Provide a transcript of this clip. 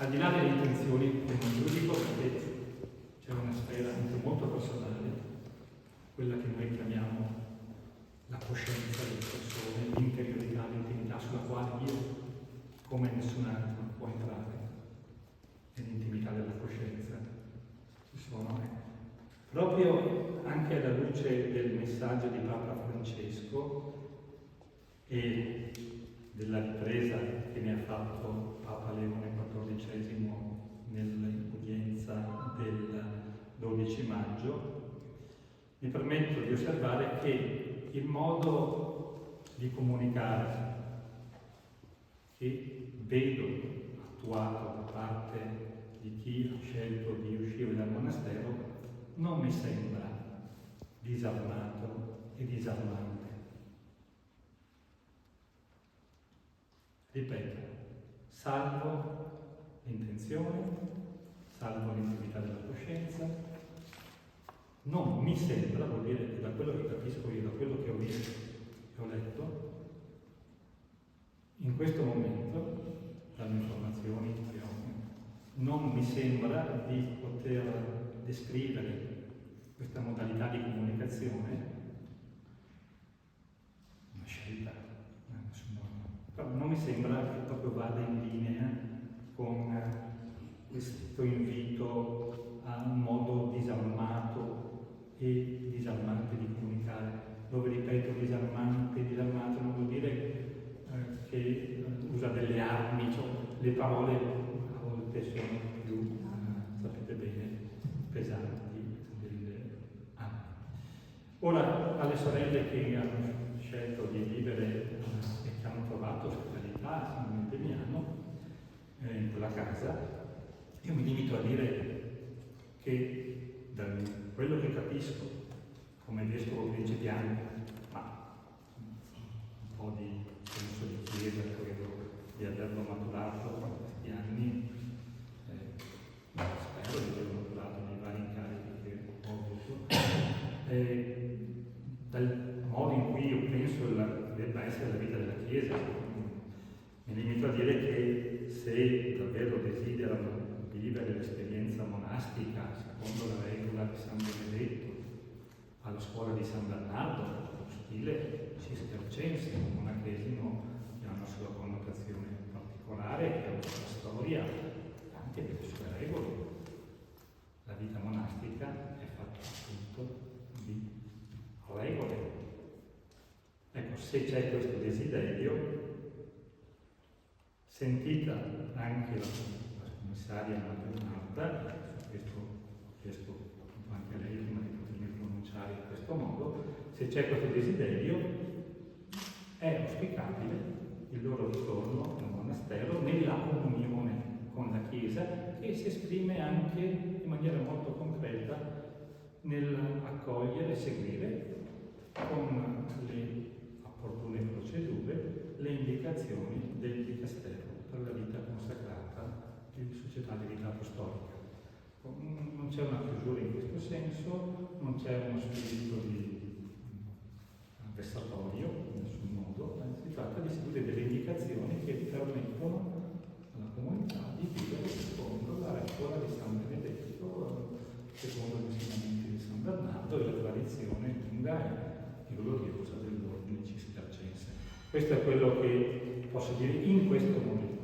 Al di là delle intenzioni che non giudico, perché c'è una sfera anche molto personale, quella che noi chiamiamo la coscienza delle persone, l'interiorità, l'intimità sulla quale io, come nessun altro, può entrare nell'intimità della coscienza. Ci sono, proprio anche alla luce del messaggio di Papa Francesco e della ripresa che ne ha fatto Papa Leone XIV nell'udienza del 12 maggio, mi permetto di osservare che il modo di comunicare che vedo attuato da parte di chi ha scelto di uscire dal monastero non mi sembra disarmato e disarmante. Ripeto, salvo l'intenzione, salvo l'intimità della coscienza, non mi sembra, vuol dire che da quello che capisco io, da quello che ho visto e ho letto, in questo momento, dalle informazioni che ho, non mi sembra di poter descrivere questa modalità di comunicazione, una scelta, però non mi sembra che proprio vada in linea con questo invito a un modo disarmato e disarmante di comunicare, dove ripeto disarmante non vuol dire che usa delle armi, cioè le parole a volte sono più, sapete bene, pesanti delle armi. Ora, alle sorelle che hanno scelto di vivere e che hanno trovato ospitalità a San Monteviano, in quella casa, io mi limito a dire che da quello che capisco come vescovo principiano, ma un po' di senso di chiesa credo di averlo maturato in questi anni, spero di averlo maturato nei vari incarichi che ho avuto, dal modo in cui io penso debba essere la vita della Chiesa, mi limito a dire che se davvero desiderano vivere l'esperienza monastica secondo la regola di San Benedetto, alla scuola di San Bernardo, lo stile cistercense, il monachesimo che ha una sua connotazione particolare, che ha una sua storia, anche delle sue regole. La vita monastica è fatta appunto di regole. Ecco, se c'è questo desiderio, sentita anche la commissaria Marta, su questo chiesto anche a lei prima di potermi pronunciare in questo modo, se c'è questo desiderio è auspicabile il loro ritorno al monastero nella comunione con la Chiesa, che si esprime anche in maniera molto concreta nell'accogliere e seguire con le opportune procedure le indicazioni del dicastero per la vita consacrata in società di vita apostolica. Non c'è una chiusura in questo senso, non c'è uno spirito di vessatorio in nessun modo, si tratta di seguire delle indicazioni che permettono alla comunità di vivere secondo la regola di San Benedetto, secondo gli insegnamenti di San Bernardo e la tradizione lunga e gloriosa dell'ordine cistercense. Questo è quello che posso dire in questo momento.